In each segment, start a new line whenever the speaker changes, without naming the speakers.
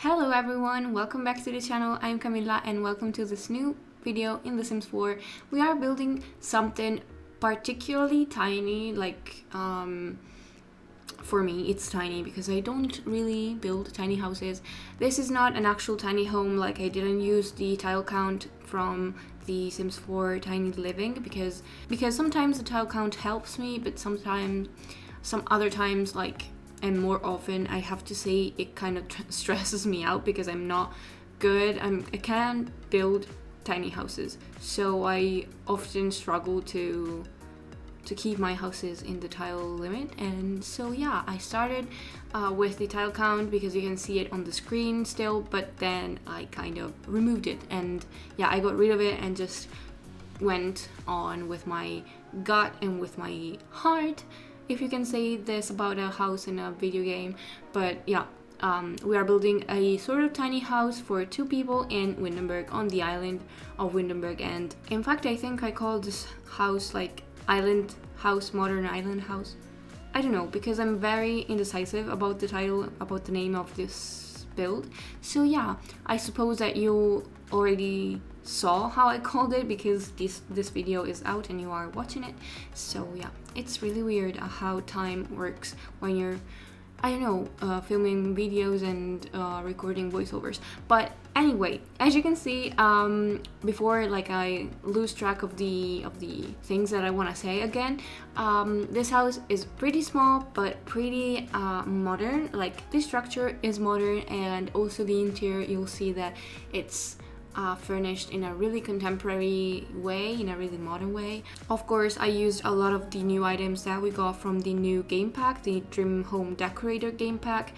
Hello everyone, welcome back to the channel. I'm Camila and welcome to this new video in The Sims 4. We are building something particularly tiny, for me it's tiny because I don't really build tiny houses. This is not an actual tiny home, like I didn't use the tile count from the Sims 4 tiny living because sometimes the tile count helps me, but some other times, and more often, I have to say it kind of stresses me out because I'm not good. I can't build tiny houses, so I often struggle to keep my houses in the tile limit. And so yeah, I started with the tile count because you can see it on the screen still, but then I kind of removed it, and yeah, I got rid of it and just went on with my gut and with my heart, if you can say this about a house in a video game. But yeah, we are building a sort of tiny house for 2 people in Windenburg, on the island of Windenburg. And in fact, I think I called this house like island house, modern island house. I don't know, because I'm very indecisive about the title, about the name of this build. So yeah, I suppose that you already saw how I called it because this video is out and you are watching it. So yeah, it's really weird how time works when you're, I don't know, filming videos and recording voiceovers. But anyway, as you can see, before I lose track of the things that I want to say again, this house is pretty small but pretty modern. Like, the structure is modern, and also the interior, you'll see that it's furnished in a really contemporary way, in a really modern way. Of course, I used a lot of the new items that we got from the new game pack, the Dream Home Decorator game pack.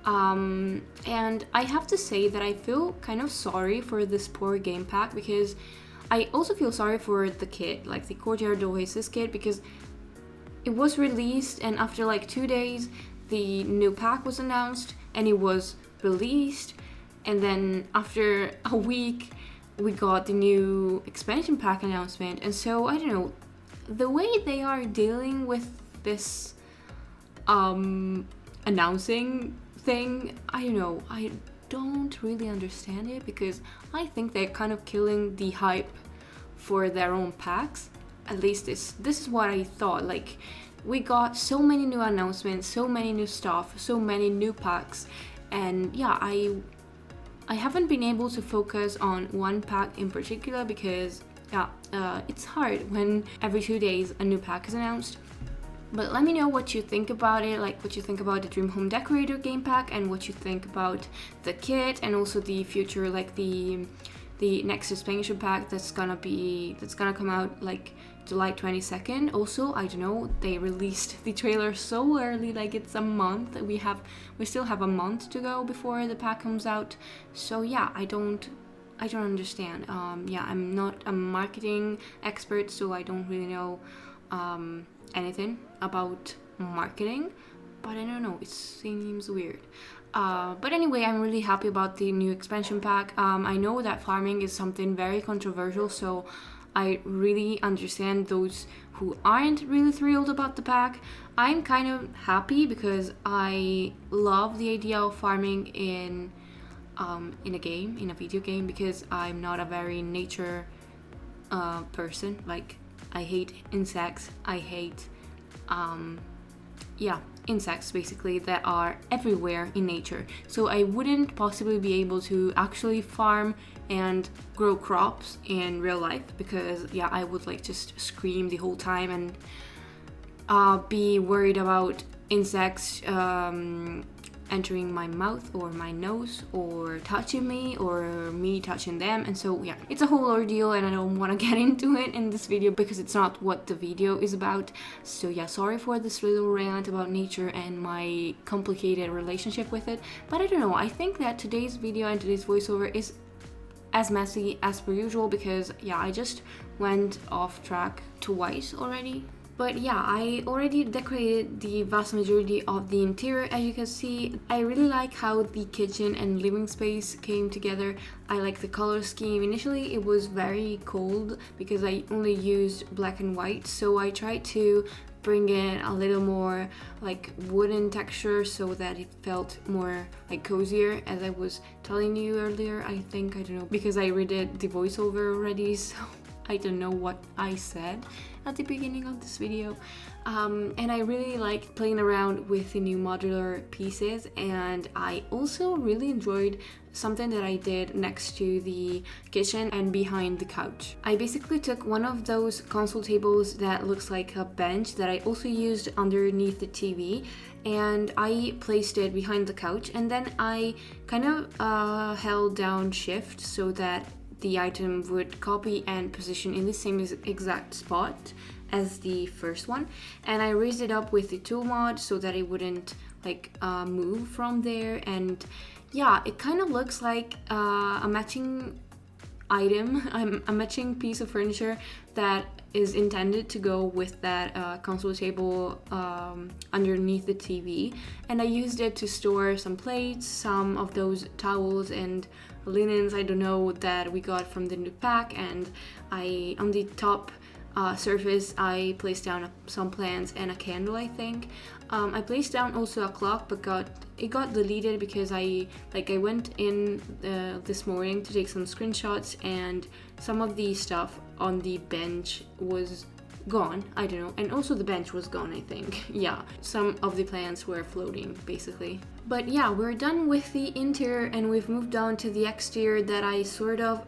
And I have to say that I feel kind of sorry for this poor game pack, because I also feel sorry for the kit, like the Courtyard Oasis kit, because it was released and after 2 days the new pack was announced and it was released. And then after a week, we got the new expansion pack announcement. And so, I don't know, the way they are dealing with this announcing thing, I don't know, I don't really understand it, because I think they're kind of killing the hype for their own packs. At least this is what I thought. Like, we got so many new announcements, so many new stuff, so many new packs, and yeah, I haven't been able to focus on one pack in particular because it's hard when every 2 days a new pack is announced. But let me know what you think about it, like what you think about the Dream Home Decorator game pack, and what you think about the kit, and also the future, like the next expansion pack that's gonna come out like July 22nd. Also, I don't know, they released the trailer so early, like it's a month. We still have a month to go before the pack comes out. So yeah, I don't understand. Yeah, I'm not a marketing expert, so I don't really know anything about marketing, but I don't know, it seems weird. But anyway, I'm really happy about the new expansion pack. I know that farming is something very controversial, so I really understand those who aren't really thrilled about the pack. I'm kind of happy because I love the idea of farming in a video game, because I'm not a very nature person. Like, I hate insects. I hate insects basically that are everywhere in nature. So I wouldn't possibly be able to actually farm and grow crops in real life, because yeah, I would just scream the whole time and be worried about insects entering my mouth or my nose, or touching me, or me touching them. And so yeah, it's a whole ordeal, and I don't want to get into it in this video because it's not what the video is about. So yeah, sorry for this little rant about nature and my complicated relationship with it. But I don't know, I think that today's video and today's voiceover is as messy as per usual, because yeah, I just went off track twice already. But yeah, I already decorated the vast majority of the interior. As you can see, I really like how the kitchen and living space came together. I like the color scheme. Initially it was very cold because I only used black and white, so I tried to bring in a little more like wooden texture so that it felt more like cozier, as I was telling you earlier. I don't know, because I redid the voiceover already, so I don't know what I said at the beginning of this video. And I really liked playing around with the new modular pieces, and I also really enjoyed something that I did next to the kitchen and behind the couch. I basically took one of those console tables that looks like a bench that I also used underneath the TV, and I placed it behind the couch, and then I kind of held down shift so that the item would copy and position in the same exact spot as the first one, and I raised it up with the tool mod so that it wouldn't like move from there. And yeah, it kind of looks like a matching item, a matching piece of furniture that is intended to go with that console table underneath the TV. And I used it to store some plates, some of those towels and linens, I don't know, that we got from the new pack. And on the top surface I placed down some plants and a candle, I think. I placed down also a clock, but it got deleted because I went in this morning to take some screenshots, and some of the stuff on the bench was gone, I don't know, and also the bench was gone, I think. Yeah, some of the plants were floating basically. But yeah, we're done with the interior and we've moved on to the exterior that I sort of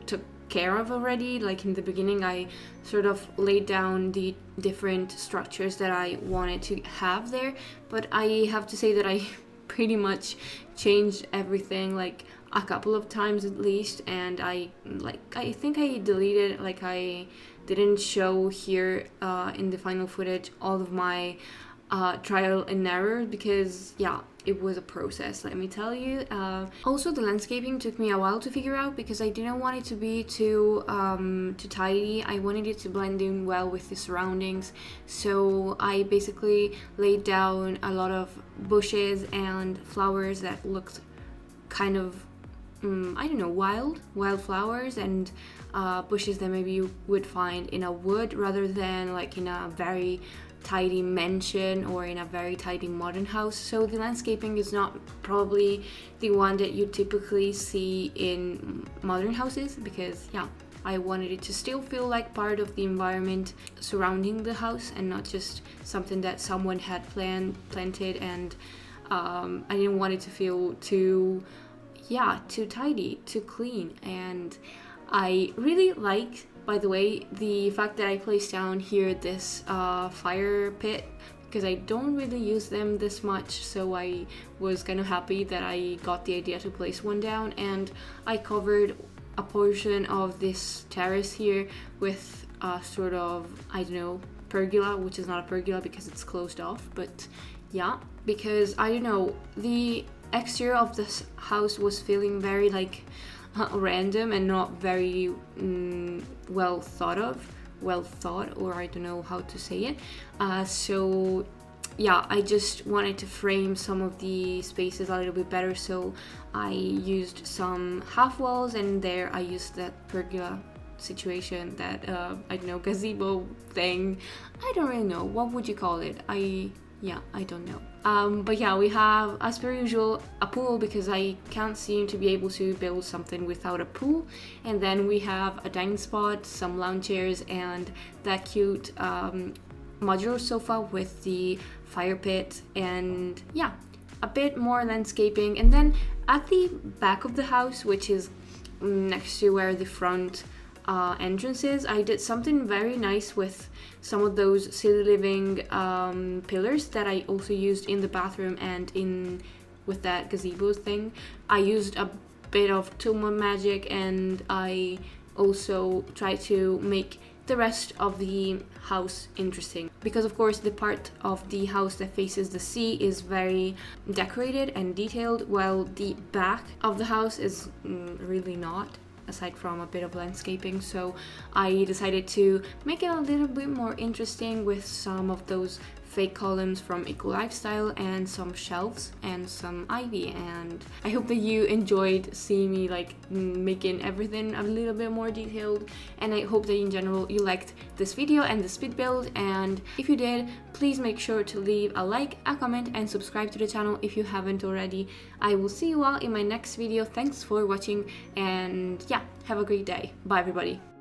took care of already. Like in the beginning I sort of laid down the different structures that I wanted to have there, but I have to say that I pretty much changed everything like a couple of times at least, and I think I deleted, like I didn't show here in the final footage all of my trial and error, because yeah, it was a process, let me tell you. Also, the landscaping took me a while to figure out because I didn't want it to be too tidy. I wanted it to blend in well with the surroundings, so I basically laid down a lot of bushes and flowers that looked kind of I don't know, wild flowers and bushes that maybe you would find in a wood rather than like in a very tidy mansion or in a very tidy modern house. So the landscaping is not probably the one that you typically see in modern houses, because yeah, I wanted it to still feel like part of the environment surrounding the house and not just something that someone had planted, and I didn't want it to feel too tidy, too clean. And I really like, by the way, the fact that I placed down here this fire pit, because I don't really use them this much, so I was kind of happy that I got the idea to place one down. And I covered a portion of this terrace here with sort of, I don't know, pergola, which is not a pergola because it's closed off, but yeah, because I don't know, the exterior of this house was feeling very like random and not very well thought, or I don't know how to say it. So yeah, I just wanted to frame some of the spaces a little bit better, so I used some half walls, and there I used that pergola situation, that I don't know, gazebo thing. I don't really know, what would you call it? I don't know. But yeah, we have, as per usual, a pool, because I can't seem to be able to build something without a pool. And then we have a dining spot, some lounge chairs, and that cute modular sofa with the fire pit, and yeah, a bit more landscaping. And then at the back of the house, which is next to where the front entrances, I did something very nice with some of those silly living pillars that I also used in the bathroom and with that gazebo thing. I used a bit of tool mod magic, and I also tried to make the rest of the house interesting, because of course the part of the house that faces the sea is very decorated and detailed, while the back of the house is really not. aside from a bit of landscaping. So I decided to make it a little bit more interesting with some of those fake columns from Eco Lifestyle and some shelves and some ivy. And I hope that you enjoyed seeing me like making everything a little bit more detailed, and I hope that in general you liked this video and the speed build. And if you did, please make sure to leave a like, a comment, and subscribe to the channel if you haven't already. I will see you all in my next video. Thanks for watching, and yeah, have a great day. Bye everybody.